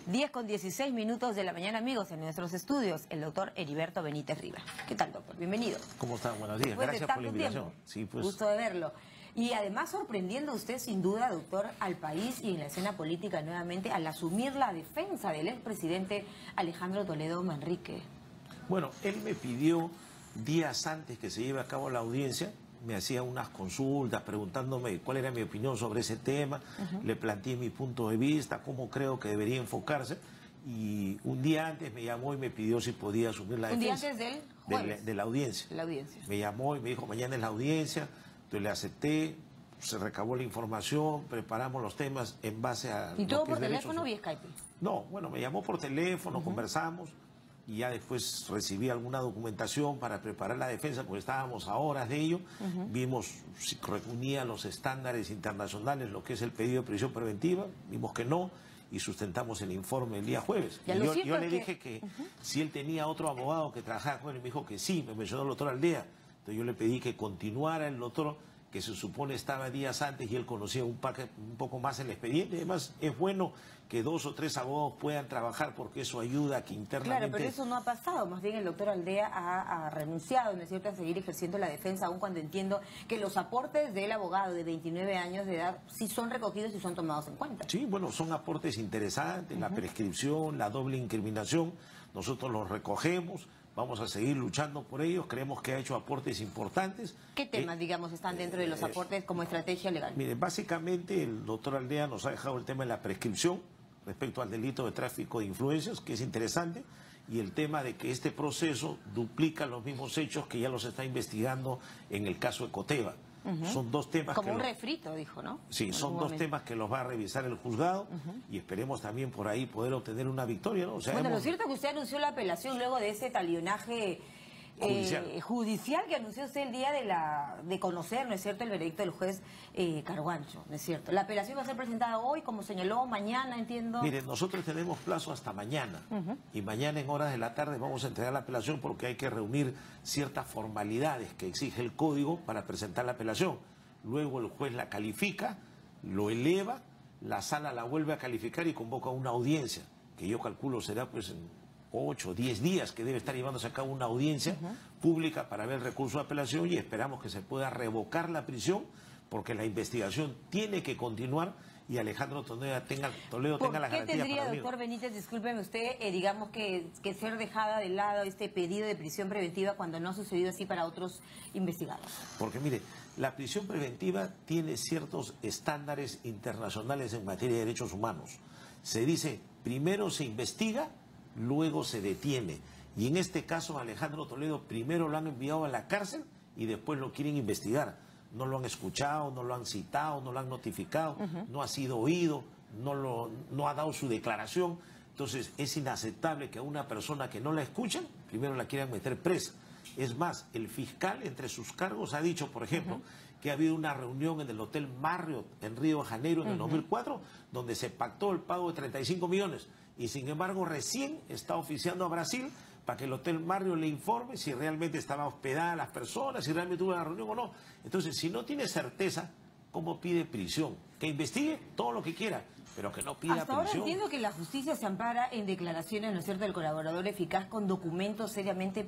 10:16 de la mañana, amigos, en nuestros estudios, el doctor Heriberto Benítez Rivas. ¿Qué tal, doctor? Bienvenido. ¿Cómo están? Buenos días. Después Gracias por la invitación. Sí, pues. Gusto de verlo. Y además sorprendiendo usted, sin duda, doctor, al país y en la escena política nuevamente al asumir la defensa del expresidente Alejandro Toledo Manrique. Bueno, él me pidió días antes que se lleve a cabo la audiencia, me hacía unas consultas preguntándome cuál era mi opinión sobre ese tema, le planteé mi punto de vista, cómo creo que debería enfocarse, y un día antes me llamó y me pidió si podía asumir la defensa. ¿Un día antes del jueves? De la audiencia. La audiencia. Me llamó y me dijo, mañana es la audiencia, entonces le acepté, se recabó la información, preparamos los temas en base a... ¿Y todo por teléfono o vía Skype? No, bueno, me llamó por teléfono, conversamos, y ya después recibí alguna documentación para preparar la defensa, porque estábamos a horas de ello, vimos si reunía los estándares internacionales, lo que es el pedido de prisión preventiva, vimos que no, y sustentamos el informe el día jueves. Y yo le dije que si él tenía otro abogado que trabajaba con él, me dijo que sí, me mencionó el doctor Aldea, entonces yo le pedí que continuara el doctor, que se supone estaba días antes y él conocía un poco más el expediente. Además, es bueno que 2 o 3 abogados puedan trabajar porque eso ayuda a que internamente... Claro, pero eso no ha pasado. Más bien el doctor Aldea ha renunciado, ¿no es cierto?, a seguir ejerciendo la defensa, aun cuando entiendo que los aportes del abogado de 29 años de edad sí son recogidos y son tomados en cuenta. Sí, bueno, son aportes interesantes, la prescripción, la doble incriminación, nosotros los recogemos. Vamos a seguir luchando por ellos, creemos que ha hecho aportes importantes. ¿Qué temas, digamos, están dentro de los aportes como estrategia legal? Miren, básicamente el doctor Aldea nos ha dejado el tema de la prescripción respecto al delito de tráfico de influencias, que es interesante, y el tema de que este proceso duplica los mismos hechos que ya los está investigando en el caso de Coteva. Son 2 temas como un refrito, dijo, ¿no? Sí, son 2 temas que los va a revisar el juzgado y esperemos también por ahí poder obtener una victoria, ¿no? O sea, bueno, lo cierto es que usted anunció la apelación luego de ese talionaje judicial que anunció usted el día de conocer, ¿no es cierto?, el veredicto del juez Carguancho, ¿no es cierto? La apelación va a ser presentada hoy, como señaló, mañana, entiendo. Miren, nosotros tenemos plazo hasta mañana y mañana en horas de la tarde vamos a entregar la apelación porque hay que reunir ciertas formalidades que exige el código para presentar la apelación. Luego el juez la califica, lo eleva, la sala la vuelve a calificar y convoca una audiencia, que yo calculo será pues en 8 o 10 días que debe estar llevándose a cabo una audiencia pública para ver el recurso de apelación y esperamos que se pueda revocar la prisión porque la investigación tiene que continuar y Alejandro Toledo tenga la garantía. ¿Qué tendría, doctor Benítez, discúlpeme usted, digamos que ser dejada de lado este pedido de prisión preventiva cuando no ha sucedido así para otros investigados? Porque mire, la prisión preventiva tiene ciertos estándares internacionales en materia de derechos humanos. Se dice, primero se investiga, luego se detiene. Y en este caso Alejandro Toledo primero lo han enviado a la cárcel y después lo quieren investigar. No lo han escuchado, no lo han citado, no lo han notificado, no ha sido oído, no ha dado su declaración. Entonces es inaceptable que a una persona que no la escuchan, primero la quieran meter presa. Es más, el fiscal entre sus cargos ha dicho, por ejemplo, que ha habido una reunión en el Hotel Marriott en Río de Janeiro en el 2004, donde se pactó el pago de 35 millones. Y sin embargo recién está oficiando a Brasil para que el Hotel Marriott le informe si realmente estaba hospedada las personas, si realmente hubo una reunión o no. Entonces, si no tiene certeza, ¿cómo pide prisión? Que investigue todo lo que quiera, pero que no pida prisión. Hasta ahora entiendo que la justicia se ampara en declaraciones, ¿no es cierto?, del colaborador eficaz con documentos seriamente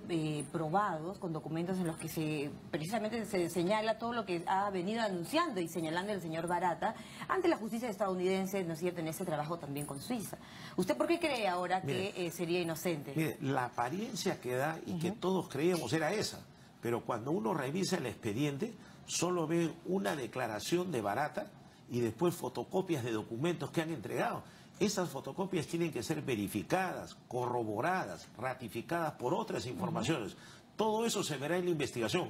probados, con documentos en los que precisamente se señala todo lo que ha venido anunciando y señalando el señor Barata ante la justicia estadounidense, ¿no es cierto?, en ese trabajo también con Suiza. ¿Usted por qué cree ahora que sería inocente? Mire, la apariencia que da y que todos creíamos era esa, pero cuando uno revisa el expediente solo ve una declaración de Barata y después fotocopias de documentos que han entregado. Esas fotocopias tienen que ser verificadas, corroboradas, ratificadas por otras informaciones. Todo eso se verá en la investigación.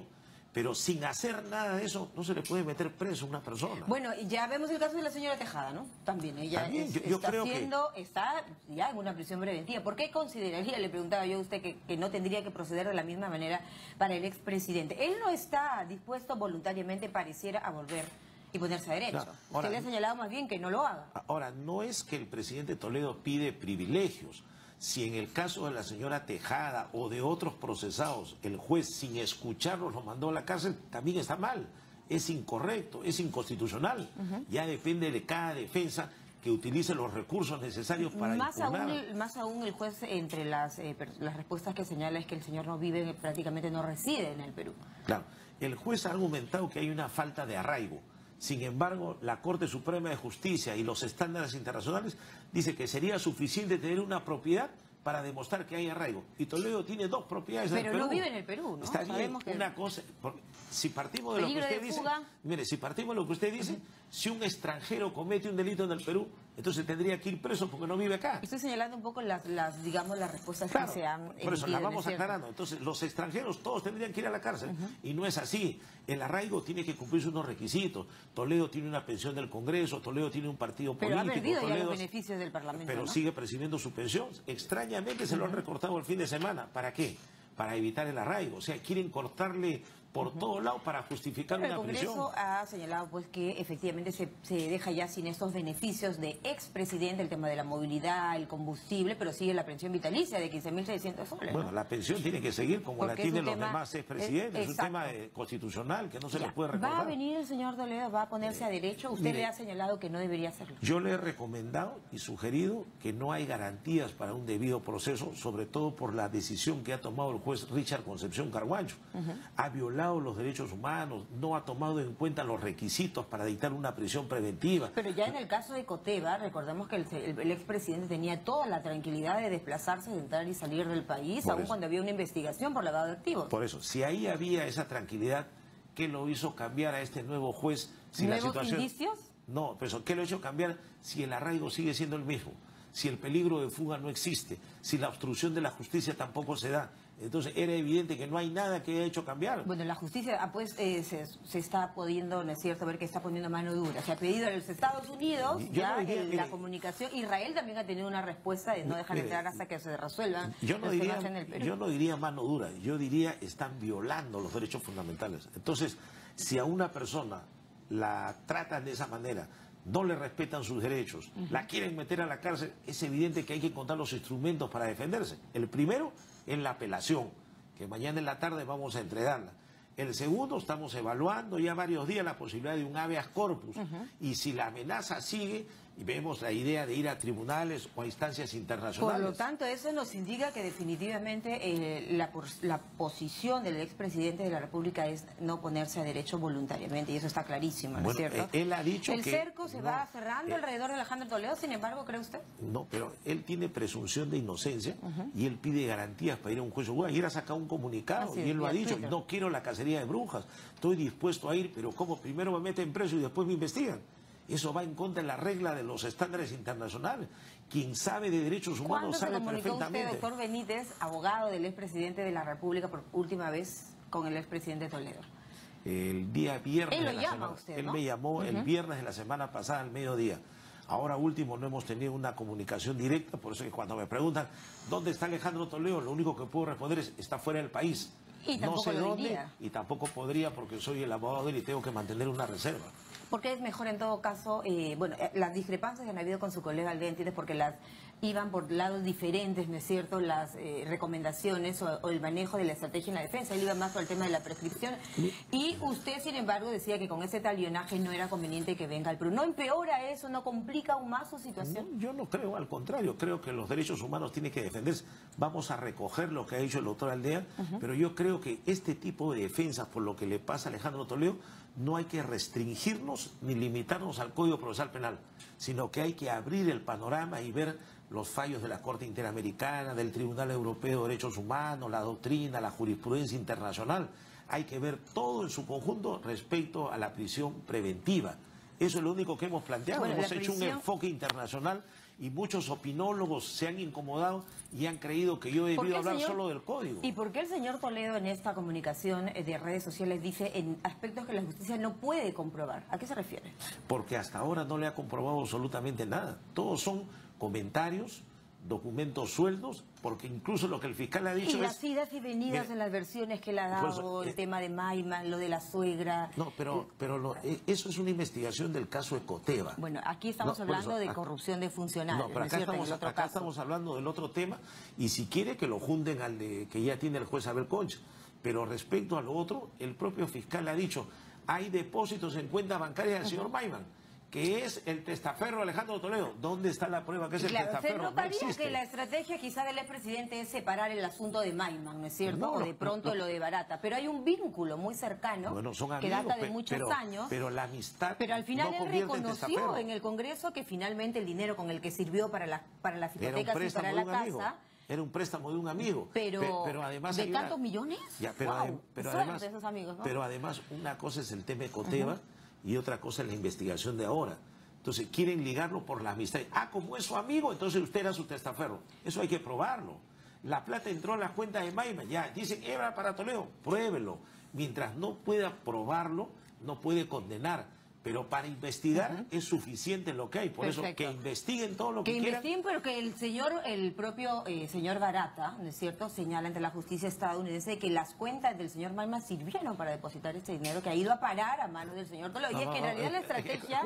Pero sin hacer nada de eso, no se le puede meter preso a una persona. Bueno, y ya vemos el caso de la señora Tejada, ¿no? También ella está ya en una prisión preventiva. ¿Por qué consideraría, le preguntaba yo a usted, que no tendría que proceder de la misma manera para el expresidente? Él no está dispuesto voluntariamente, pareciera, a volver y ponerse a derecho. Claro. Ahora, usted le ha señalado más bien que no lo haga. Ahora, no es que el presidente Toledo pide privilegios. Si en el caso de la señora Tejada o de otros procesados, el juez sin escucharlos los mandó a la cárcel, también está mal. Es incorrecto, es inconstitucional. Ya depende de cada defensa que utilice los recursos necesarios para impugnar. Más aún el juez, entre las respuestas que señala, es que el señor no vive, prácticamente no reside en el Perú. Claro, el juez ha argumentado que hay una falta de arraigo. Sin embargo, la Corte Suprema de Justicia y los estándares internacionales dice que sería suficiente tener una propiedad para demostrar que hay arraigo. Y Toledo tiene 2 propiedades en el Perú. Pero no vive en el Perú, ¿no? Está bien, una cosa, si partimos de lo que usted dice, mire, si partimos de lo que usted dice, si un extranjero comete un delito en el Perú, entonces tendría que ir preso porque no vive acá. Estoy señalando un poco las respuestas claro, que se han por eso las vamos aclarando. Entonces, los extranjeros todos tendrían que ir a la cárcel. Y no es así. El arraigo tiene que cumplirse unos requisitos. Toledo tiene una pensión del Congreso, Toledo tiene un partido político. Pero ha perdido Toledo, ya los beneficios del Parlamento, pero ¿no? sigue percibiendo su pensión. Extrañamente se lo han recortado el fin de semana. ¿Para qué? Para evitar el arraigo. O sea, quieren cortarle por todos lados para justificar una prisión. El Congreso ha señalado pues que efectivamente se deja ya sin estos beneficios de expresidente, el tema de la movilidad, el combustible, pero sigue la pensión vitalicia de 15.600 soles. Bueno, ¿no? la pensión tiene que seguir como porque la tienen los demás expresidentes. Es un tema constitucional que no se le puede recordar. ¿Va a venir el señor Toledo? ¿Va a ponerse a derecho? Usted le ha señalado que no debería hacerlo. Yo le he recomendado y sugerido que no hay garantías para un debido proceso, sobre todo por la decisión que ha tomado el juez Richard Concepción Carguancho. Ha violado los derechos humanos, no ha tomado en cuenta los requisitos para dictar una prisión preventiva. Pero ya en el caso de Coteva, recordemos que el expresidente tenía toda la tranquilidad de desplazarse, de entrar y salir del país, aun cuando había una investigación por lavado de activos. Por eso, si ahí había esa tranquilidad, ¿qué lo hizo cambiar a este nuevo juez? Si ¿Nuevos la situación... indicios? No, pero ¿qué lo ha hecho cambiar si el arraigo sigue siendo el mismo? Si el peligro de fuga no existe, si la obstrucción de la justicia tampoco se da. Entonces era evidente que no hay nada que haya hecho cambiar. Bueno, la justicia pues se está pudiendo, ¿no es cierto?, ver que está poniendo mano dura. Se ha pedido a los Estados Unidos la comunicación. Israel también ha tenido una respuesta de no dejar entrar hasta que se resuelvan los temas en el Perú. Yo no diría mano dura, yo diría están violando los derechos fundamentales. Entonces, si a una persona la tratan de esa manera, no le respetan sus derechos, la quieren meter a la cárcel, es evidente que hay que encontrar los instrumentos para defenderse. El primero es la apelación, que mañana en la tarde vamos a entregarla. El segundo, estamos evaluando ya varios días la posibilidad de un habeas corpus. Y si la amenaza sigue, vemos la idea de ir a tribunales o a instancias internacionales. Por lo tanto, eso nos indica que definitivamente la posición del expresidente de la República es no ponerse a derecho voluntariamente, y eso está clarísimo, ¿no es cierto? Él ha dicho el que... cerco se va cerrando alrededor de Alejandro Toledo, sin embargo, ¿cree usted? No, pero él tiene presunción de inocencia y él pide garantías para ir a un juicio. Ayer ha sacado un comunicado y él lo ha dicho, no quiero la cacería de brujas, estoy dispuesto a ir, pero ¿cómo? Primero me meten preso y después me investigan. Eso va en contra de la regla de los estándares internacionales. Quien sabe de derechos humanos sabe perfectamente. ¿Cuándo se comunicó usted, doctor Benítez, abogado del expresidente de la República, por última vez con el expresidente Toledo? El día viernes. Él lo llama a usted, ¿no? Él me llamó el viernes de la semana pasada al mediodía. Ahora último no hemos tenido una comunicación directa, por eso que cuando me preguntan ¿dónde está Alejandro Toledo? Lo único que puedo responder es está fuera del país. Y no sé dónde diría. Y tampoco podría porque soy el abogado de él y tengo que mantener una reserva. Porque es mejor en todo caso, las discrepancias que han habido con su colega Aldea, ¿entiendes? Porque las iban por lados diferentes, ¿no es cierto?, las recomendaciones o el manejo de la estrategia en la defensa. Él iba más por el tema de la prescripción. Y usted, sin embargo, decía que con ese talionaje no era conveniente que venga al Perú. ¿No empeora eso? ¿No complica aún más su situación? No, yo no creo, al contrario, creo que los derechos humanos tienen que defenderse. Vamos a recoger lo que ha dicho el doctor Aldea, pero yo creo que este tipo de defensas, por lo que le pasa a Alejandro Toledo, no hay que restringirnos ni limitarnos al Código Procesal Penal, sino que hay que abrir el panorama y ver los fallos de la Corte Interamericana, del Tribunal Europeo de Derechos Humanos, la doctrina, la jurisprudencia internacional. Hay que ver todo en su conjunto respecto a la prisión preventiva. Eso es lo único que hemos planteado. Bueno, hemos hecho un enfoque internacional y muchos opinólogos se han incomodado y han creído que yo he debido hablar solo del código. ¿Y por qué el señor Toledo en esta comunicación de redes sociales dice en aspectos que la justicia no puede comprobar? ¿A qué se refiere? Porque hasta ahora no le ha comprobado absolutamente nada. Todos son comentarios, documentos sueldos, porque incluso lo que el fiscal ha dicho y las idas y venidas en las versiones que le ha dado, el tema de Maiman, lo de la suegra... No, pero eso es una investigación del caso de Coteva. Bueno, aquí estamos hablando de corrupción de funcionarios. No, pero acá estamos hablando del otro tema, y si quiere que lo junten al de que ya tiene el juez Abel Concha. Pero respecto a lo otro, el propio fiscal ha dicho, hay depósitos en cuenta bancaria del señor Maiman, que es el testaferro Alejandro Toledo. ¿Dónde está la prueba que es el testaferro? ¿Se notaría que la estrategia quizá del expresidente es separar el asunto de Maiman, ¿no es cierto? No, o de pronto lo de Barata. Pero hay un vínculo muy cercano son amigos, que data de muchos años. Pero la amistad. Pero al final no él reconoció en el Congreso que finalmente el dinero con el que sirvió para las hipotecas y para la casa... Era un préstamo de un amigo. Pero además ¿de tantos millones? Ya, pero, wow, pero además, esos amigos, ¿no? Pero además, una cosa es el tema de Coteva y otra cosa es la investigación de ahora. Entonces, quieren ligarlo por la amistad. Ah, como es su amigo, entonces usted era su testaferro. Eso hay que probarlo. La plata entró a las cuentas de Maiman. Ya, dicen, era para Toledo. Pruébelo. Mientras no pueda probarlo, no puede condenar. Pero para investigar es suficiente lo que hay. Por eso, que investiguen todo lo que quieran. Que investiguen, pero que el propio señor Barata, ¿no es cierto?, señala ante la justicia estadounidense que las cuentas del señor Maiman sirvieron para depositar este dinero que ha ido a parar a manos del señor Toledo. Y es que en realidad la estrategia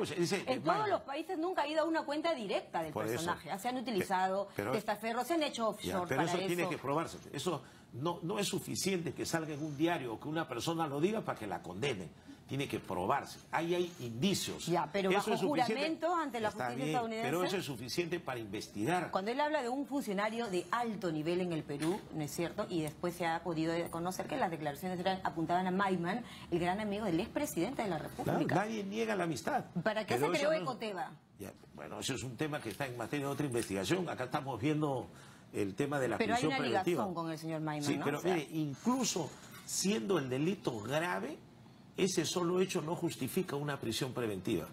en todos los países nunca ha ido a una cuenta directa del personaje. Se han utilizado testaferros, se han hecho offshore pero para eso tiene que probarse. Eso no es suficiente que salga en un diario o que una persona lo diga para que la condene. Tiene que probarse. Ahí hay indicios. Ya, pero eso bajo juramento ante la justicia estadounidense. Pero eso es suficiente para investigar. Cuando él habla de un funcionario de alto nivel en el Perú, ¿no es cierto? Y después se ha podido conocer que las declaraciones apuntaban a Maiman, el gran amigo del expresidente de la República. Claro, nadie niega la amistad. ¿Para qué se creó Ecoteva? Bueno, eso es un tema que está en materia de otra investigación. Acá estamos viendo el tema de la prisión preventiva. Pero hay una ligación con el señor Maiman, sí, ¿no? pero mire, incluso siendo el delito grave, ese solo hecho no justifica una prisión preventiva.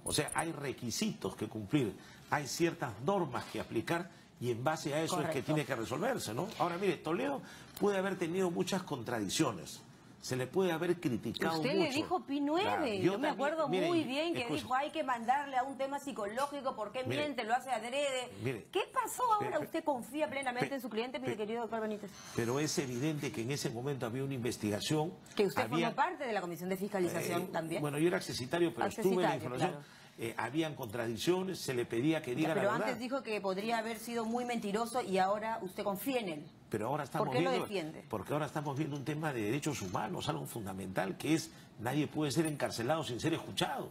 O sea, hay requisitos que cumplir, hay ciertas normas que aplicar y en base a eso es que tiene que resolverse, ¿no? Ahora, mire, Toledo puede haber tenido muchas contradicciones. Se le puede haber criticado mucho. Usted le dijo Pi 9, claro, yo me acuerdo muy bien que dijo hay que mandarle a un tema psicológico, ¿por qué miente? Lo hace adrede. ¿Qué pasó ahora? ¿Usted confía plenamente en su cliente, mi querido doctor Benítez? Pero es evidente que en ese momento había una investigación. Que usted formó parte de la Comisión de Fiscalización también. Bueno, yo era accesitario, pero estuve en la información. Claro. Habían contradicciones, se le pedía que diga la verdad. Pero antes dijo que podría haber sido muy mentiroso y ahora usted confía en él. Pero ahora estamos ¿Por qué lo defiende? Porque ahora estamos viendo un tema de derechos humanos, algo fundamental, que es nadie puede ser encarcelado sin ser escuchado.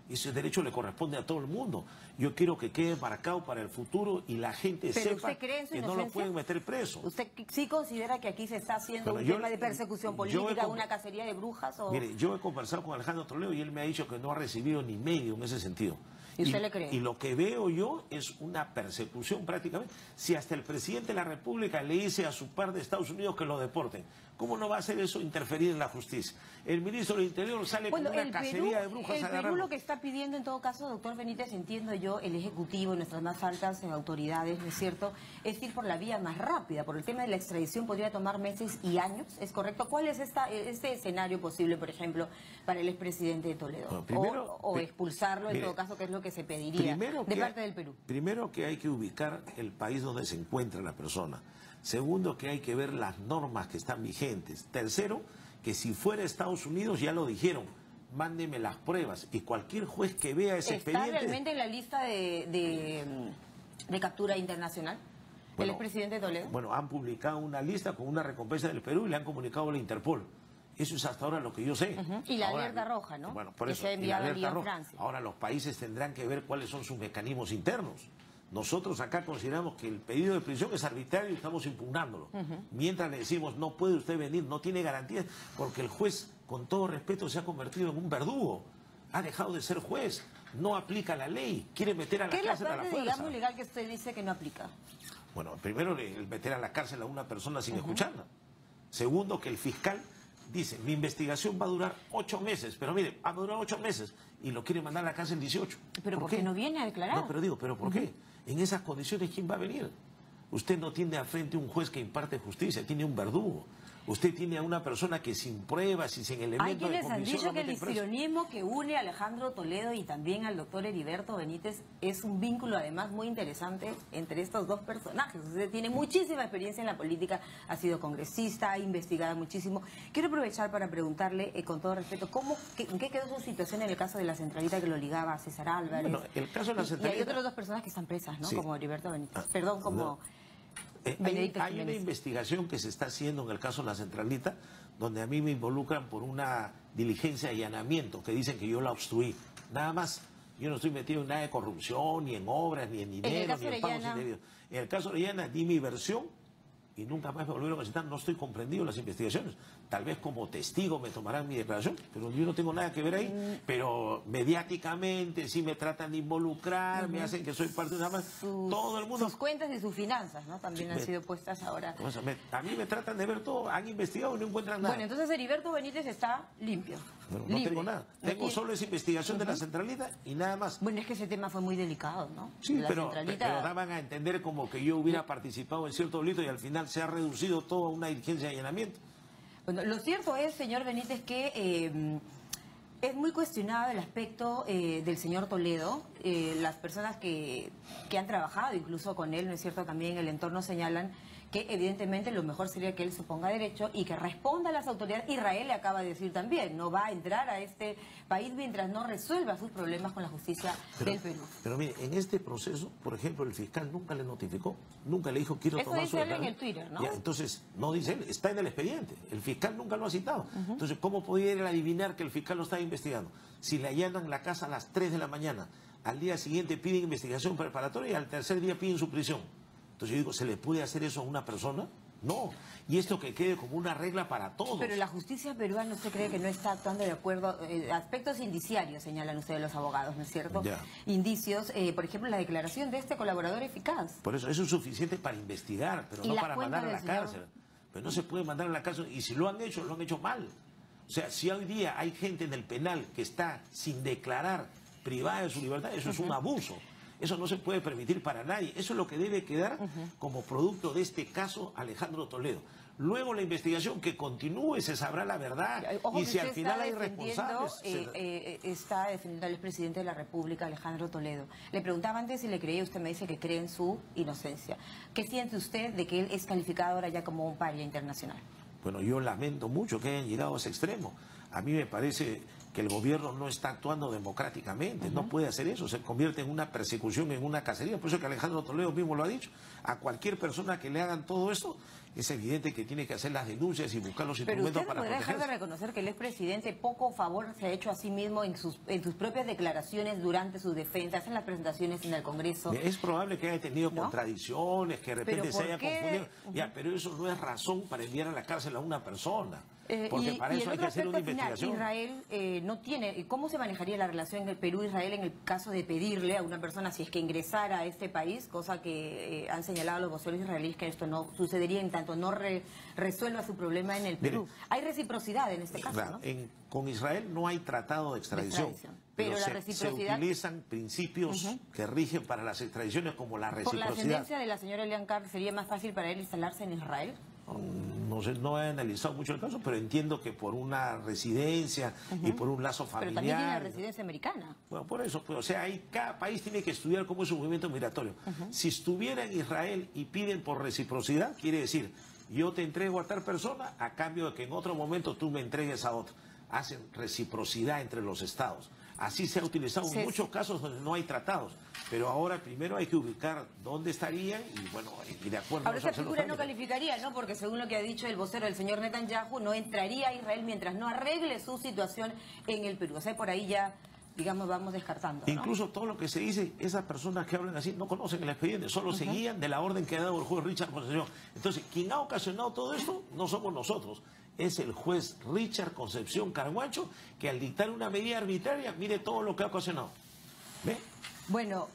Ese derecho le corresponde a todo el mundo. Yo quiero que quede marcado para el futuro y la gente sepa que no lo pueden meter preso. ¿Usted sí considera que aquí se está haciendo un tema de persecución política, una cacería de brujas? O... Mire, yo he conversado con Alejandro Toledo y él me ha dicho que no ha recibido ni medio en ese sentido. ¿Y usted le cree? Y lo que veo yo es una persecución prácticamente. Si hasta el presidente de la República le dice a su par de Estados Unidos que lo deporten, ¿cómo no va a hacer eso interferir en la justicia? El ministro del Interior sale con una cacería de brujas a Perú lo que está pidiendo en todo caso, doctor Benítez, entiendo yo, el Ejecutivo y nuestras más altas autoridades, ¿no es cierto?, es ir por la vía más rápida. Por el tema de la extradición podría tomar meses y años, ¿es correcto? ¿Cuál es este escenario posible, por ejemplo, para el expresidente de Toledo? Bueno, primero, o expulsarlo, en todo caso, que es lo que se pediría de parte del Perú. Primero que hay que ubicar el país donde se encuentra la persona. Segundo, que hay que ver las normas que están vigentes. Tercero, que si fuera Estados Unidos, ya lo dijeron, mándeme las pruebas. Y cualquier juez que vea ese expediente... ¿Está realmente en la lista de captura internacional el expresidente Toledo? Bueno, han publicado una lista con una recompensa del Perú y le han comunicado a la Interpol. Eso es hasta ahora lo que yo sé. Y la alerta roja, ¿no? Bueno, por que eso, se ha enviado a Francia. Ahora los países tendrán que ver cuáles son sus mecanismos internos. Nosotros acá consideramos que el pedido de prisión es arbitrario y estamos impugnándolo. Mientras le decimos, no puede usted venir, no tiene garantías, porque el juez, con todo respeto, se ha convertido en un verdugo. Ha dejado de ser juez, no aplica la ley, quiere meter a la cárcel a la fuerza. ¿Qué es la parte, digamos, legal que usted dice que no aplica? Bueno, primero, el meter a la cárcel a una persona sin escucharla. Segundo, que el fiscal dice, mi investigación va a durar 8 meses, pero mire, va a durar 8 meses y lo quiere mandar a la cárcel 18. ¿Pero por qué no viene a declarar? No, pero digo, ¿pero por qué? En esas condiciones, ¿quién va a venir? Usted no tiene al frente un juez que imparte justicia, tiene un verdugo. Usted tiene a una persona que sin pruebas y sin elementos de convicción... Hay quienes han dicho que el histrionismo que une a Alejandro Toledo y también al doctor Heriberto Benítez es un vínculo además muy interesante entre estos dos personajes. Usted tiene muchísima experiencia en la política, ha sido congresista, ha investigado muchísimo. Quiero aprovechar para preguntarle, con todo respeto, ¿en qué quedó su situación en el caso de la centralita que lo ligaba a César Álvarez? Bueno, el caso de la centralita... Y hay otras dos personas que están presas, ¿no? Sí. Como Heriberto Benítez. Perdón, como... No. Hay una investigación que se está haciendo en el caso de la centralita, donde a mí me involucran por una diligencia de allanamiento, que dicen que yo la obstruí. Nada más. Yo no estoy metido en nada de corrupción, ni en obras, ni en dinero, ni en pagos indebidos. En el caso de Orellana di mi versión y nunca más me volvieron a citar. No estoy comprendido en las investigaciones. Tal vez como testigo me tomarán mi declaración, pero yo no tengo nada que ver ahí. Pero mediáticamente sí me tratan de involucrar, me hacen que soy parte de una más. Todo el mundo. Sus cuentas y sus finanzas, ¿no? También han sido puestas ahora. O sea, a mí me tratan de ver todo, han investigado y no encuentran nada. Bueno, entonces Heriberto Benítez está limpio. Bueno, no tengo nada. Tengo solo esa investigación de la centralita y nada más. Bueno, es que ese tema fue muy delicado, ¿no? Sí, pero daban a entender como que yo hubiera participado en cierto delito y al final se ha reducido todo a una diligencia de allanamiento. Bueno, lo cierto es, señor Benítez, que es muy cuestionado el aspecto del señor Toledo. Las personas que han trabajado incluso con él, ¿no es cierto?, también en el entorno señalan que evidentemente lo mejor sería que él se ponga derecho y que responda a las autoridades. Israel le acaba de decir también, no va a entrar a este país mientras no resuelva sus problemas con la justicia del Perú. Pero mire, en este proceso, por ejemplo, el fiscal nunca le notificó, nunca le dijo quiero tomar su declaración. Eso dice él en el Twitter, ¿no? Ya, entonces, no dice él, está en el expediente. El fiscal nunca lo ha citado. Entonces, ¿cómo podía él adivinar que el fiscal lo estaba investigando? Si le allanan la casa a las 3 de la mañana, al día siguiente piden investigación preparatoria y al tercer día piden su prisión. Entonces yo digo, ¿se le puede hacer eso a una persona? No. Y esto que quede como una regla para todos. Pero la justicia peruana, ¿usted cree que no está actuando de acuerdo? Aspectos indiciarios, señalan ustedes los abogados, ¿no es cierto? Ya. Indicios, por ejemplo, la declaración de este colaborador eficaz. Por eso es suficiente para investigar, pero no para mandar a la cárcel. Pero no se puede mandar a la cárcel. Y si lo han hecho mal. O sea, si hoy día hay gente en el penal que está sin declarar, privada de su libertad, eso es un abuso. Eso no se puede permitir para nadie. Eso es lo que debe quedar como producto de este caso Alejandro Toledo. Luego la investigación que continúe, se sabrá la verdad. Ojo, y si al final hay responsables... está defendiendo al expresidente de la República, Alejandro Toledo. Le preguntaba antes si le creía, usted me dice que cree en su inocencia. ¿Qué siente usted de que él es calificado ahora ya como un paria internacional? Bueno, yo lamento mucho que hayan llegado a ese extremo. A mí me parece que el gobierno no está actuando democráticamente, no puede hacer eso, se convierte en una persecución, en una cacería. Por eso que Alejandro Toledo mismo lo ha dicho. A cualquier persona que le hagan todo esto, es evidente que tiene que hacer las denuncias y buscar los instrumentos para protegerse. Pero usted no podrá dejar de reconocer que el expresidente poco favor se ha hecho a sí mismo en sus propias declaraciones durante sus defensas, en las presentaciones en el Congreso. Es probable que haya tenido contradicciones, que de repente se haya confundido. Ya, pero eso no es razón para enviar a la cárcel a una persona. Porque para eso hay que hacer una investigación. Israel no tiene... ¿Cómo se manejaría la relación en el Perú-Israel en el caso de pedirle a una persona si es que ingresara a este país? Cosa que han señalado los voceros israelíes que esto no sucedería en tanto no resuelva su problema en el Perú. Hay reciprocidad en este caso, ¿no? Con Israel no hay tratado de extradición. Pero la se utilizan principios que rigen para las extradiciones como la reciprocidad. ¿Por la ascendencia de la señora Elian Carr sería más fácil para él instalarse en Israel? No sé, no he analizado mucho el caso, pero entiendo que por una residencia y por un lazo familiar. Pero también tiene la residencia americana. Bueno, por eso, pues, o sea, cada país tiene que estudiar cómo es su movimiento migratorio. Si estuviera en Israel y piden por reciprocidad, quiere decir, yo te entrego a tal persona a cambio de que en otro momento tú me entregues a otro. Hacen reciprocidad entre los estados. Así se ha utilizado en muchos casos donde no hay tratados. Pero ahora primero hay que ubicar dónde estarían y bueno, y de acuerdo... Ahora esa figura no calificaría, ¿no? Porque según lo que ha dicho el vocero del señor Netanyahu, no entraría a Israel mientras no arregle su situación en el Perú. O sea, por ahí ya, digamos, vamos descartando, ¿no? Incluso todo lo que se dice, esas personas que hablan así no conocen el expediente, solo se guían de la orden que ha dado el juez Richard Concepción. Entonces, quien ha ocasionado todo esto no somos nosotros. Es el juez Richard Concepción Carguacho, que al dictar una medida arbitraria, mire todo lo que ha ocasionado. ¿Ve? Bueno,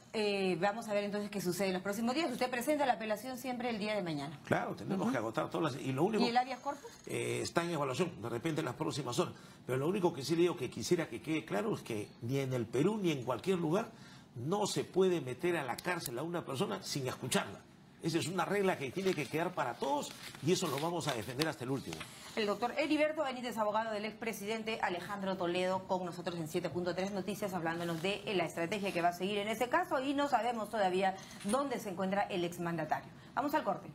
vamos a ver entonces qué sucede en los próximos días. Usted presenta la apelación siempre el día de mañana. Claro, tenemos que agotar todas las... ¿Y el habeas corpus? Está en evaluación, de repente en las próximas horas. Pero lo único que sí le digo que quisiera que quede claro es que ni en el Perú ni en cualquier lugar no se puede meter a la cárcel a una persona sin escucharla. Esa es una regla que tiene que quedar para todos y eso lo vamos a defender hasta el último. El doctor Heriberto Benítez, abogado del expresidente Alejandro Toledo, con nosotros en 7.3 Noticias, hablándonos de la estrategia que va a seguir en ese caso y no sabemos todavía dónde se encuentra el exmandatario. Vamos al corte.